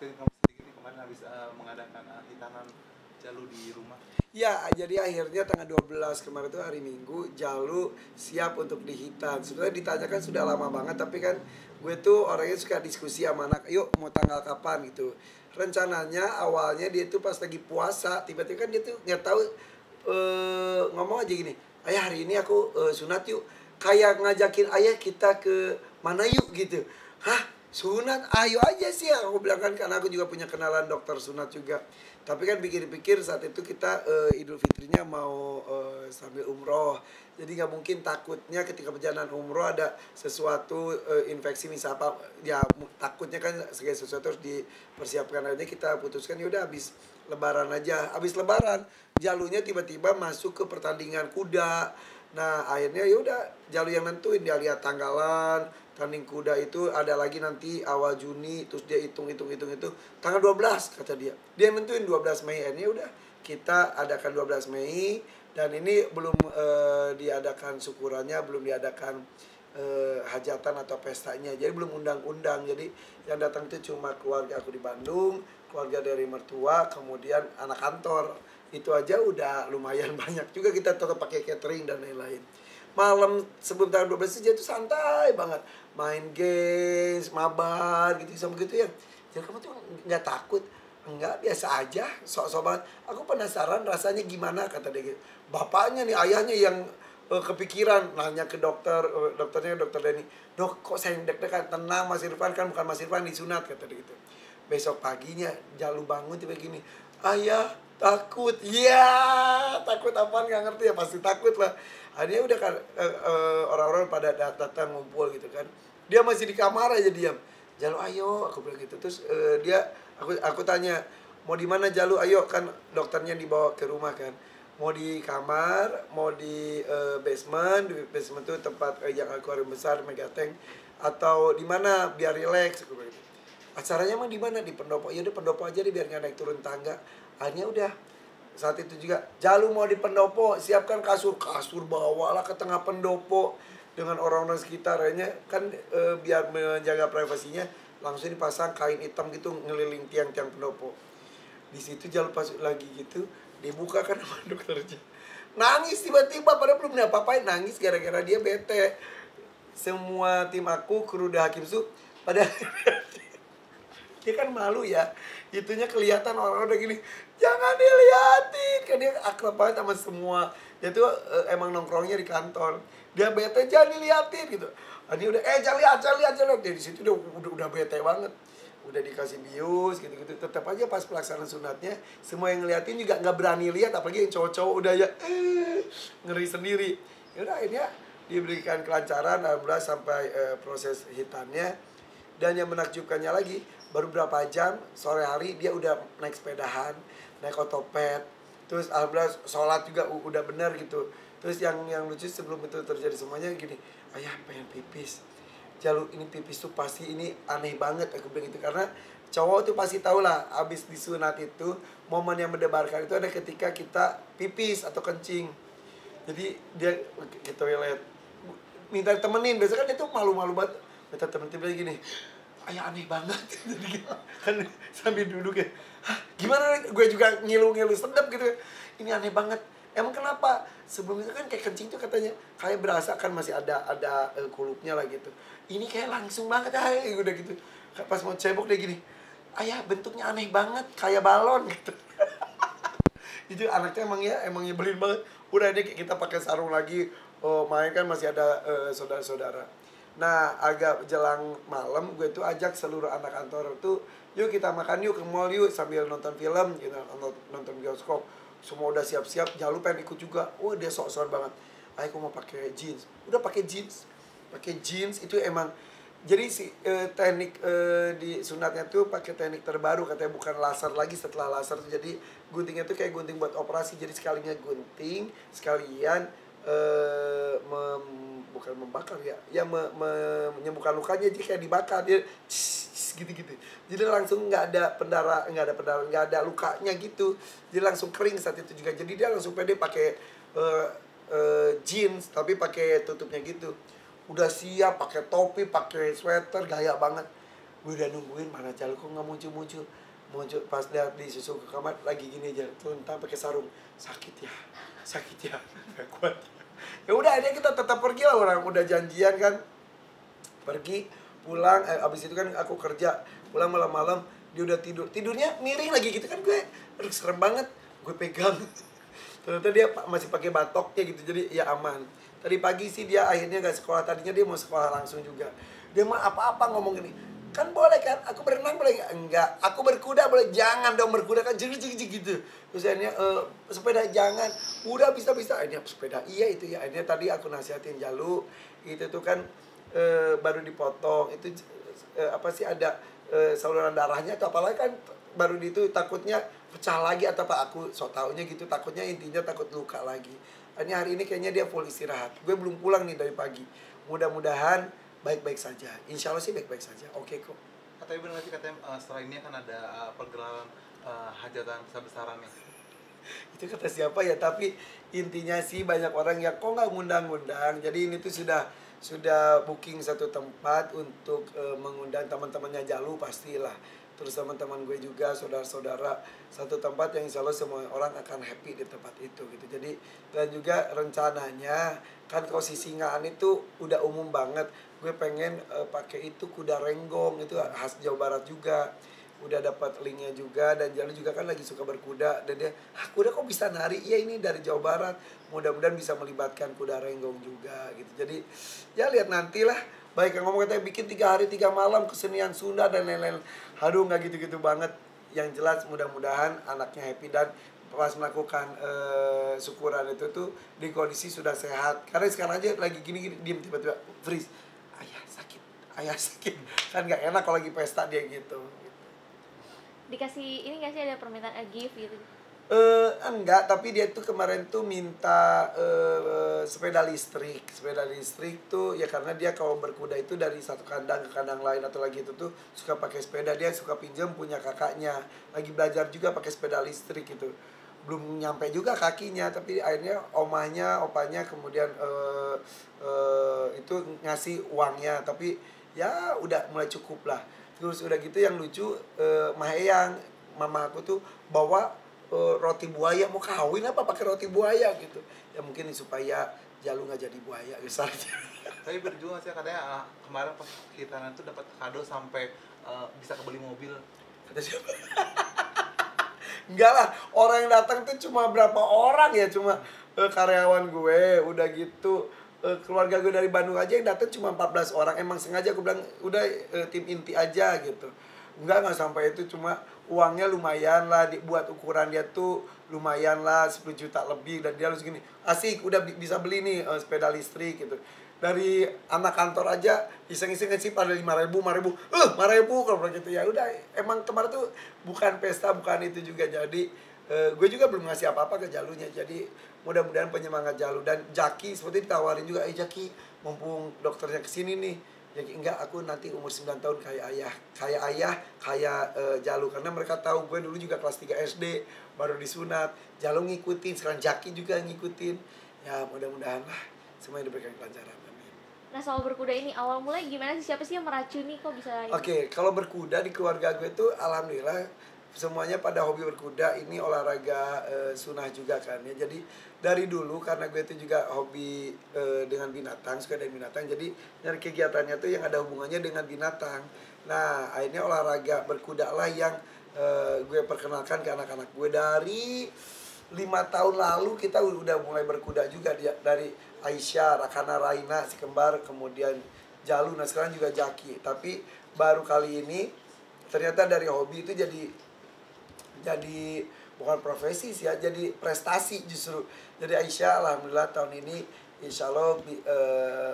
ceritain kamu sedikit nih kemarin habis mengadakan hitanan Jalu di rumah. Ya, jadi akhirnya tanggal 12 kemarin itu hari Minggu, Jalu siap untuk dihitan. Sebenarnya ditanyakan sudah lama banget, tapi kan gue tuh orangnya suka diskusi sama anak, yuk mau tanggal kapan gitu. Rencananya awalnya dia tuh pas lagi puasa, tiba-tiba kan dia tuh nggak tahu ngomong aja gini, ayah hari ini aku sunat yuk. Kayak ngajakin ayah kita ke mana yuk gitu. Hah? Sunat? Ayo aja sih ya. Aku bilang kan karena aku juga punya kenalan dokter sunat juga. Tapi kan pikir-pikir saat itu kita Idul Fitrinya mau sambil umroh. Jadi nggak mungkin, takutnya ketika perjalanan umroh ada sesuatu infeksi misal apa. Ya takutnya kan segala sesuatu harus dipersiapkan aja. Kita putuskan yaudah habis lebaran aja. Habis lebaran Jalunya tiba-tiba masuk ke pertandingan kuda. Nah akhirnya yaudah Jalu yang nentuin, dia lihat tanggalan tanding kuda itu ada lagi nanti awal Juni, terus dia hitung itu tanggal 12 kata dia nentuin 12 Mei. Ini udah kita adakan 12 Mei dan ini belum diadakan syukurannya, belum diadakan hajatan atau pestanya, jadi belum undang-undang. Jadi yang datang itu cuma keluarga aku di Bandung, keluarga dari mertua, kemudian anak kantor. Itu aja udah lumayan banyak juga, kita tetap pakai catering dan lain-lain. Malam sebelum tanggal 12 itu santai banget, main games, mabar gitu sama gitu ya. Jadi kamu tuh nggak takut? Enggak, biasa aja, sok-sok banget. Aku penasaran rasanya gimana, kata dia gitu. Bapaknya nih, ayahnya yang kepikiran nanya ke dokter, dokternya dokter Denny, dok kok saya deg-degan? Tenang Mas Irfan, kan bukan Mas Irfan disunat, kata dia gitu. Besok paginya Jalu bangun tiba gini, ayah takut. Ya takut apaan nggak ngerti ya, pasti takut lah. Akhirnya udah kan orang-orang pada datang ngumpul gitu kan, dia masih di kamar aja diam. Jalu ayo, aku bilang gitu. Terus aku tanya, mau di mana Jalu? Ayo, kan dokternya dibawa ke rumah kan. Mau di kamar, mau di basement. Di basement tuh tempat yang akuarium besar, Megateng, atau di mana biar relax, aku bilang gitu. Acaranya emang di mana? Di pendopo. Ya udah pendopo aja deh biar nggak naik turun tangga. Akhirnya udah saat itu juga Jalu mau di pendopo, siapkan kasur bawalah ke tengah pendopo dengan orang-orang sekitarnya kan biar menjaga privasinya, langsung dipasang kain hitam gitu ngeliling tiang-tiang pendopo. Di situ Jalu pas lagi gitu dibuka kan sama dokternya, nangis tiba-tiba padahal belum apa-apain, nangis gara-gara dia bete. Semua tim aku, kru The Hakim Su pada dia kan malu ya, itunya kelihatan orang-orang udah gini, jangan diliatin, kan dia akrab banget sama semua. Dia tuh emang nongkrongnya di kantor, dia bete jangan diliatin gitu. Ini udah jangan lihat. Dia di situ udah bete banget, udah dikasih bius gitu-gitu. Tetap aja pas pelaksanaan sunatnya semua yang ngeliatin juga nggak berani lihat, apalagi yang cowok-cowok udah ya ngeri sendiri. Ya udah akhirnya diberikan kelancaran alhamdulillah sampai proses hitannya. Dan yang menakjubkannya lagi, baru berapa jam sore hari dia udah naik sepedahan, naik otopet, terus alhamdulillah sholat juga udah bener gitu. Terus yang lucu sebelum itu terjadi semuanya gini, ayah pengen pipis. Jalu ini pipis tuh pasti ini aneh banget, aku bilang gitu, karena cowok tuh pasti tahu lah abis disunat itu momen yang mendebarkan itu ada ketika kita pipis atau kencing. Jadi dia ke toilet minta temenin, biasanya kan itu malu-malu banget, minta temen-temen gini, ayah aneh banget. Kan sambil duduk ya, hah gimana, gue juga ngilu-ngilu sedap gitu, ini aneh banget. Emang kenapa? Sebelum itu kan kayak kencing tuh katanya kayak berasa kan masih ada kulupnya lah gitu. Ini kayak langsung banget ayah, udah gitu. Pas mau cebok dia gini, ayah bentuknya aneh banget kayak balon gitu. Itu anaknya emang nyebelin banget. Udah deh kita pakai sarung lagi, main kan masih ada saudara-saudara. Nah agak jelang malam gue tuh ajak seluruh anak kantor tuh, yuk kita makan yuk ke mall yuk sambil nonton film gitu, nonton bioskop. Semua udah siap-siap, Jalu pengen ikut juga. Dia sok-sokan banget, aku mau pakai jeans. Udah pakai jeans itu emang. Jadi si teknik di sunatnya tuh pakai teknik terbaru katanya, bukan laser lagi. Setelah laser tuh jadi guntingnya tuh kayak gunting buat operasi. Jadi sekalinya gunting, sekalian bukan membakar ya, menyembuhkan lukanya. Jadi kayak dibakar dia gitu-gitu. Jadi langsung nggak ada lukanya gitu. Jadi langsung kering saat itu juga. Jadi dia langsung pede pakai jeans tapi pakai tutupnya gitu. Udah siap, pakai topi, pakai sweater, gaya banget. Gue udah nungguin mana Jalu kok nggak muncul. Pas lihat di susu ke kamar lagi gini aja, tuntang pakai sarung. Sakit ya, nggak kuat. Ya udah akhirnya kita tetap pergi lah, orang udah janjian kan. Pergi, pulang, abis itu kan aku kerja, pulang malam-malam, dia udah tidurnya miring lagi gitu kan, gue aduh serem banget, gue pegang. Ternyata dia masih pakai batoknya gitu, jadi ya aman. Tadi pagi sih dia akhirnya gak sekolah, tadinya dia mau sekolah langsung juga. Dia mah apa-apa ngomong gini, kan boleh kan, aku berenang boleh gak? Enggak, aku berkuda boleh, jangan dong berkuda kan, jig gitu. Terus akhirnya, sepeda jangan, udah bisa, akhirnya sepeda iya itu ya. Akhirnya tadi aku nasihatin Jalu, itu tuh kan baru dipotong, itu apa sih ada saluran darahnya atau apalagi kan, baru itu takutnya pecah lagi atau apa, aku so taunya gitu, takutnya intinya takut luka lagi. Akhirnya hari ini kayaknya dia full istirahat, gue belum pulang nih dari pagi, mudah-mudahan baik-baik saja. Insya Allah sih baik-baik saja. Oke kok. Katanya benar sih, katanya setelah ini akan ada pergelaran hajatan besar-besaran nih. Itu kata siapa ya, tapi intinya sih banyak orang yang kok nggak ngundang-ngundang. Jadi ini tuh sudah booking satu tempat untuk mengundang teman-temannya Jalu pastilah. Terus teman-teman gue juga, saudara-saudara, satu tempat yang insya Allah semua orang akan happy di tempat itu gitu. Jadi dan juga rencananya kan kalau Sisingaan itu udah umum banget. Gue pengen pakai itu kuda renggong, itu khas Jawa Barat juga. Udah dapat linknya juga, dan Jalu juga kan lagi suka berkuda, dan dia kuda kok bisa nari, iya ini dari Jawa Barat, mudah-mudahan bisa melibatkan kuda renggong juga gitu. Jadi ya lihat nantilah. Baik yang ngomong katanya bikin 3 hari 3 malam kesenian Sunda dan lain-lain, aduh nggak gitu-gitu banget. Yang jelas mudah-mudahan anaknya happy, dan pas melakukan syukuran itu tuh di kondisi sudah sehat. Karena sekarang aja lagi gini-gini diem tiba-tiba freeze, ayah sakit kan nggak enak kalau lagi pesta dia gitu. Dikasih ini nggak sih, ada permintaan gift gitu? Enggak, tapi dia tuh kemarin tuh minta sepeda listrik. Sepeda listrik tuh ya karena dia kalau berkuda itu dari satu kandang ke kandang lain atau lagi itu tuh suka pakai sepeda, dia suka pinjam punya kakaknya. Lagi belajar juga pakai sepeda listrik gitu. Belum nyampe juga kakinya, tapi akhirnya opanya kemudian itu ngasih uangnya, tapi ya udah mulai cukup lah. Terus udah gitu yang lucu, Maheyang, mama aku tuh bawa roti buaya, mau kawin apa pakai roti buaya gitu. Ya mungkin supaya Jalu nggak jadi buaya misalnya. Tapi berjuang sih katanya, kemarin pas hitanan tuh dapat kado sampai bisa kebeli mobil. Kata siapa? Enggak lah, orang yang datang tuh cuma berapa orang ya, cuma karyawan gue, udah gitu keluarga gue dari Bandung aja yang datang cuma 14 orang. Emang sengaja gue bilang udah tim inti aja gitu. Enggak sampai itu, cuma uangnya lumayan lah, dibuat ukuran dia tuh lumayan lah, 10 juta lebih, dan dia harus gini, asik udah bisa beli nih sepeda listrik gitu. Dari anak kantor aja iseng-iseng sih pada 5.000 kalau begitu. Ya udah, emang kemarin tuh bukan pesta, bukan itu juga. Jadi gue juga belum ngasih apa-apa ke Jalunya. Jadi mudah-mudahan penyemangat Jalu. Dan Jaki seperti ditawarin juga, Jaki mumpung dokternya kesini nih, jadi enggak, aku nanti umur 9 tahun kayak ayah Jalu. Karena mereka tahu gue dulu juga kelas 3 SD baru disunat. Jalu ngikutin, sekarang Jaki juga ngikutin. Ya mudah-mudahan lah semuanya diberikan kelancaran. Amin. Nah, soal berkuda ini awal mulai gimana sih, siapa sih yang meracuni kok bisa ini? Oke, kalau berkuda di keluarga gue tuh alhamdulillah semuanya pada hobi berkuda. Ini olahraga sunnah juga kan ya. Jadi dari dulu karena gue itu juga hobi dengan binatang, suka dengan binatang, jadi nyari kegiatannya tuh yang ada hubungannya dengan binatang. Nah akhirnya olahraga berkuda lah yang gue perkenalkan ke anak-anak gue. Dari 5 tahun lalu kita udah mulai berkuda juga, dari Aisyah, Rakana, Raina, si kembar, kemudian Jalu, nah sekarang juga Jaki. Tapi baru kali ini ternyata dari hobi itu jadi bukan profesi sih ya, jadi prestasi justru. Jadi Aisyah alhamdulillah tahun ini insya Allah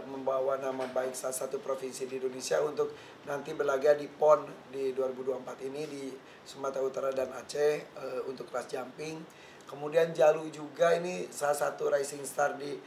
membawa nama baik salah satu provinsi di Indonesia untuk nanti berlaga di PON di 2024 ini di Sumatera Utara dan Aceh untuk kelas jumping. Kemudian Jalu juga ini salah satu rising star di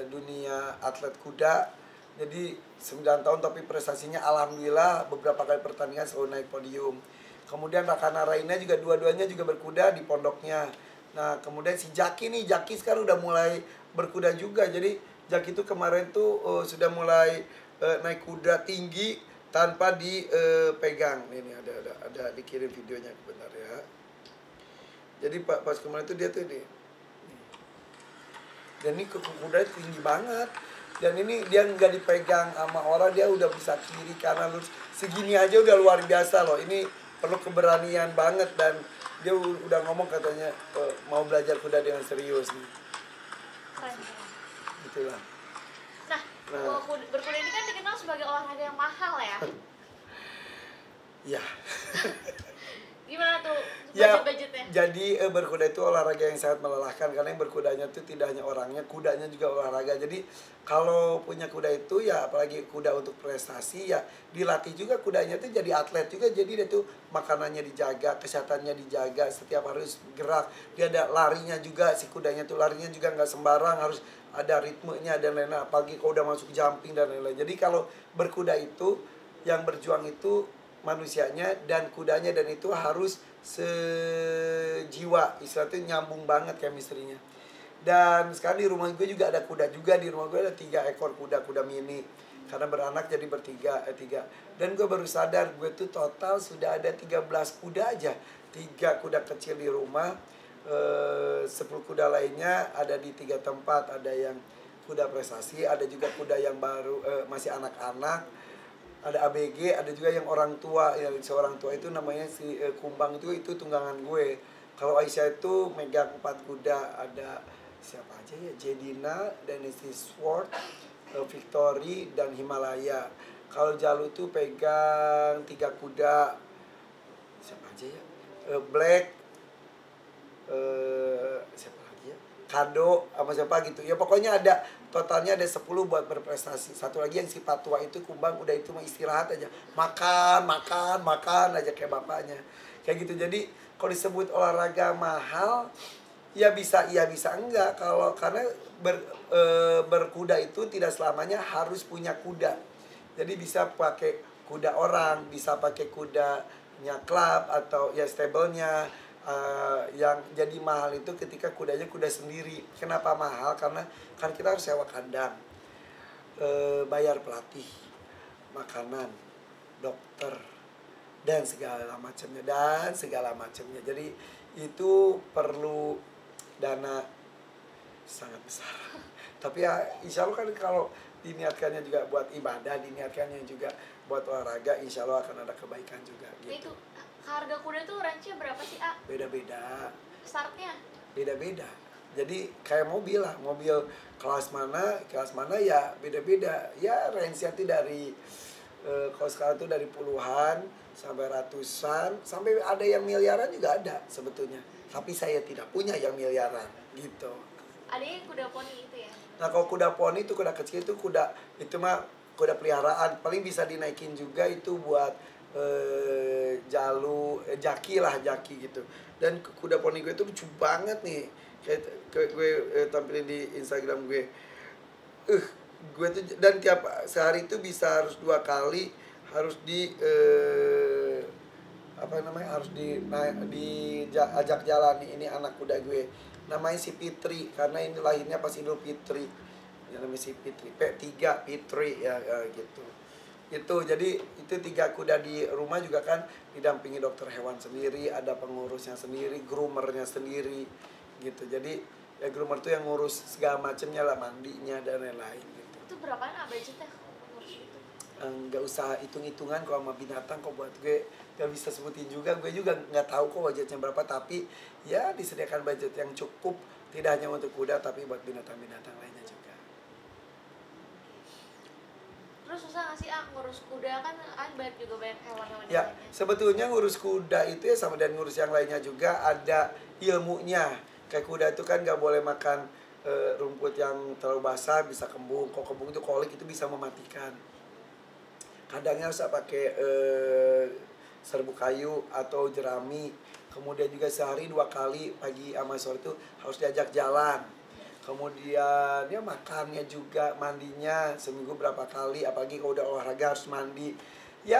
dunia atlet kuda. Jadi 9 tahun tapi prestasinya alhamdulillah beberapa kali pertandingan selalu naik podium. Kemudian Rakana Raina juga dua-duanya juga berkuda di pondoknya. Nah kemudian si Jaki nih, Jaki sekarang udah mulai berkuda juga. Jadi Jaki itu kemarin tuh sudah mulai naik kuda tinggi tanpa dipegang. Ini ada dikirim videonya benar ya. Jadi pas kemarin itu dia tuh nih. Dan ini kuda tinggi banget. Dan ini dia nggak dipegang sama orang, dia udah bisa kiri kanan lurus. Segini aja udah luar biasa loh. Ini perlu keberanian banget, dan dia udah ngomong katanya mau belajar kuda dengan serius nih. Keren. Itulah. Nah, berkuda ini kan dikenal sebagai olahraga yang mahal ya. Ya. Gimana tuh Ya, budget-budgetnya? jadi berkuda itu olahraga yang sangat melelahkan, karena yang berkudanya itu tidak hanya orangnya, kudanya juga olahraga. Jadi kalau punya kuda itu ya, apalagi kuda untuk prestasi ya, dilatih juga kudanya itu jadi atlet juga. Jadi dia tuh makanannya dijaga, kesehatannya dijaga, setiap harus gerak. Dia ada larinya juga, si kudanya tuh larinya juga nggak sembarang, harus ada ritmenya dan lain-lain. Apalagi kalau udah masuk jumping dan lain-lain. Jadi kalau berkuda itu, yang berjuang itu manusianya dan kudanya, dan itu harus sejiwa, istilahnya nyambung banget chemistry-nya. Dan sekarang di rumah gue juga ada kuda juga. Di rumah gue ada 3 ekor kuda mini, karena beranak jadi tiga. Dan gue baru sadar gue tuh total sudah ada 13 kuda aja. 3 kuda kecil di rumah, 10 kuda lainnya ada di 3 tempat. Ada yang kuda prestasi, ada juga kuda yang baru masih anak-anak, ada ABG, ada juga yang orang tua. Yang seorang tua itu namanya si Kumbang, itu tunggangan gue. Kalau Aisyah itu megang 4 kuda. Ada siapa aja ya, Jedina, Dynasty Sword, Victory, dan Himalaya. Kalau Jalu tuh pegang 3 kuda. Siapa aja ya, Black, siapa lagi ya, Kado, apa siapa gitu ya. Pokoknya ada, totalnya ada 10 buat berprestasi. Satu lagi yang si Patua itu Kumbang, udah itu mah istirahat aja, makan aja kayak bapaknya, kayak gitu. Jadi kalau disebut olahraga mahal, ya bisa iya bisa enggak. Kalau karena berkuda itu tidak selamanya harus punya kuda. Jadi bisa pakai kuda orang, bisa pakai kudanya klub atau ya stablenya. Yang jadi mahal itu ketika kudanya kuda sendiri. Kenapa mahal? Karena kan kita harus sewa kandang, bayar pelatih, makanan, dokter, dan segala macamnya. Jadi itu perlu dana sangat besar. Tapi ya insya Allah kan kalau diniatkannya juga buat ibadah, diniatkannya juga buat olahraga, insya Allah akan ada kebaikan juga gitu. Itu harga kuda tuh range-nya berapa sih, A? Beda-beda. Startnya? Beda-beda. Jadi kayak mobil lah, mobil kelas mana ya beda-beda. Ya range-nya tuh dari kalau sekarang tuh dari puluhan sampai ratusan, sampai ada yang miliaran juga ada sebetulnya. Tapi saya tidak punya yang miliaran gitu. Ada yang kuda poni itu ya? Nah kalau kuda poni itu, kuda kecil itu itu mah kuda peliharaan, paling bisa dinaikin juga itu buat jaki gitu. Dan kuda poni gue itu lucu banget nih, kayak gue tampilin di Instagram gue. Gue tuh dan tiap sehari itu bisa harus 2 kali harus harus diajak jalan nih. Ini anak kuda gue namanya si Fitri, karena ini lahirnya pas Idul Fitri ya, namanya si Fitri, P3 Fitri ya gitu. Itu jadi itu 3 kuda di rumah juga kan didampingi dokter hewan sendiri, ada pengurusnya sendiri, groomernya sendiri gitu. Jadi ya groomer tuh yang ngurus segala macamnya lah, mandinya dan lain-lain gitu. Itu berapaan budgetnya ngurus itu? Nggak usah hitung-hitungan kalau sama binatang, kok buat gue nggak bisa sebutin juga. Gue juga nggak tahu kok budgetnya berapa, tapi ya disediakan budget yang cukup, tidak hanya untuk kuda tapi buat binatang-binatang lainnya juga. Terus susah nggak sih, ngurus kuda? Kan banyak hewan-hewan Ya, lainnya. sebetulnya ngurus kuda itu ya sama dan ngurus yang lainnya juga ada ilmunya. Kayak kuda itu kan nggak boleh makan rumput yang terlalu basah, bisa kembung. Kalau kembung itu kolik, itu bisa mematikan. Kandangnya harus pakai serbuk kayu atau jerami. Kemudian juga sehari 2 kali, pagi sama sore itu harus diajak jalan. Kemudian ya makannya juga, mandinya seminggu berapa kali, apalagi kalau udah olahraga harus mandi. Ya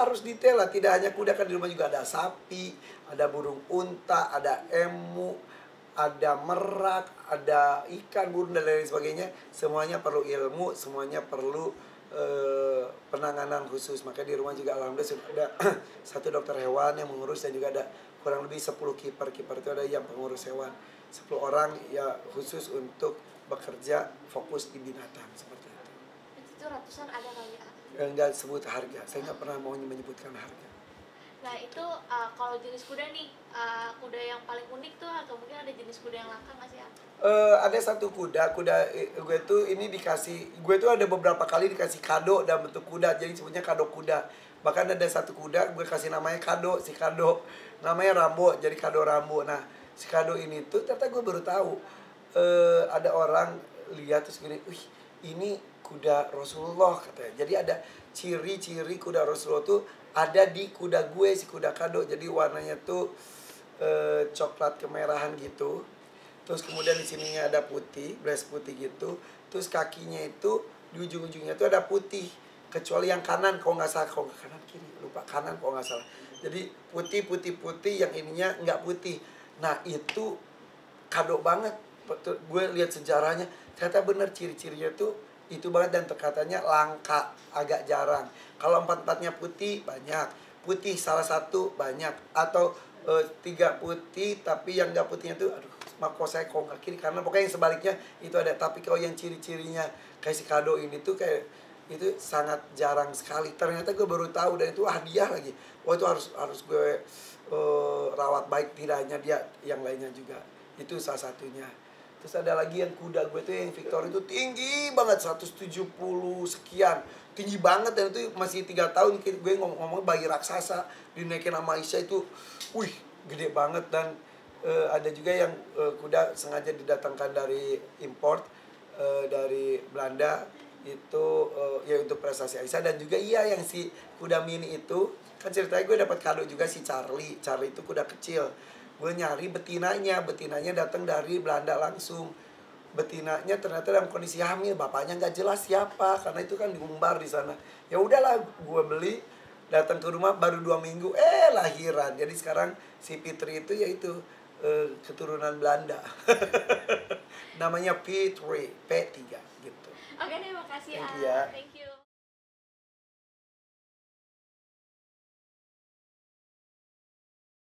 harus detail lah, tidak hanya kuda, kan di rumah juga ada sapi, ada burung unta, ada emu, ada merak, ada ikan, burung dan lain sebagainya. Semuanya perlu ilmu, semuanya perlu penanganan khusus. Makanya di rumah juga alhamdulillah sudah ada satu dokter hewan yang mengurus, dan juga ada kurang lebih 10 kiper. Kiper itu ada yang pengurus hewan. 10 orang ya khusus untuk bekerja fokus di binatang seperti itu. Itu ratusan ada kali ya. Enggak sebut harga. Saya nggak pernah mau menyebutkan harga. Nah itu kalau jenis kuda nih, kuda yang paling unik tuh atau mungkin ada jenis kuda yang langka nggak sih ya? Ada satu kuda gue tuh ini gue tuh ada beberapa kali dikasih kado dalam bentuk kuda, jadi sebutnya kado kuda. Bahkan ada satu kuda gue kasih namanya kado, si kado namanya Rambo, jadi kado Rambo. Nah si kado ini tuh ternyata gue baru tahu, ada orang lihat terus gini, wih ini kuda Rasulullah katanya. Jadi ada ciri-ciri kuda Rasulullah tuh ada di kuda gue, si kuda kado. Jadi warnanya tuh coklat kemerahan gitu. Terus kemudian di sininya ada putih, beres putih gitu. Terus kakinya itu di ujung-ujungnya tuh ada putih. Kecuali yang kanan, kalau nggak salah, kalau nggak kanan kiri, lupa kanan kalau nggak salah. Jadi putih, yang ininya nggak putih. Nah itu kado banget. Gue lihat sejarahnya, ternyata bener ciri-cirinya tuh itu banget, dan katanya langka, agak jarang. Kalau 4-4-nya putih banyak, putih salah satu banyak, atau 3 putih tapi yang nggak putihnya tuh aduh kok saya kok nggak kiri, karena pokoknya yang sebaliknya itu ada. Tapi kalau yang ciri-cirinya kayak si kado ini tuh kayak itu sangat jarang sekali. Ternyata gue baru tahu, dan itu hadiah lagi. Wah itu harus gue rawat baik, tidak hanya dia, yang lainnya juga. Itu salah satunya. Terus ada lagi yang kuda gue tuh yang Victor itu tinggi banget, 170 sekian, tinggi banget, dan itu masih 3 tahun. Gue ngomong bayi raksasa dinaikin sama Aisyah itu, wih gede banget. Dan ada juga yang kuda sengaja didatangkan dari import dari Belanda itu ya untuk prestasi Aisyah. Dan juga iya yang si kuda mini itu kan ceritanya gue dapat kado juga si Charlie itu kuda kecil. Gue nyari betinanya datang dari Belanda langsung. Betinanya ternyata dalam kondisi hamil, bapaknya nggak jelas siapa karena itu kan diumbar di sana. Ya udahlah, gue beli, datang ke rumah baru 2 minggu lahiran. Jadi sekarang si Fitri itu yaitu keturunan Belanda. Namanya P3 gitu. Oke deh, makasih Thank you ya. ya. Thank you.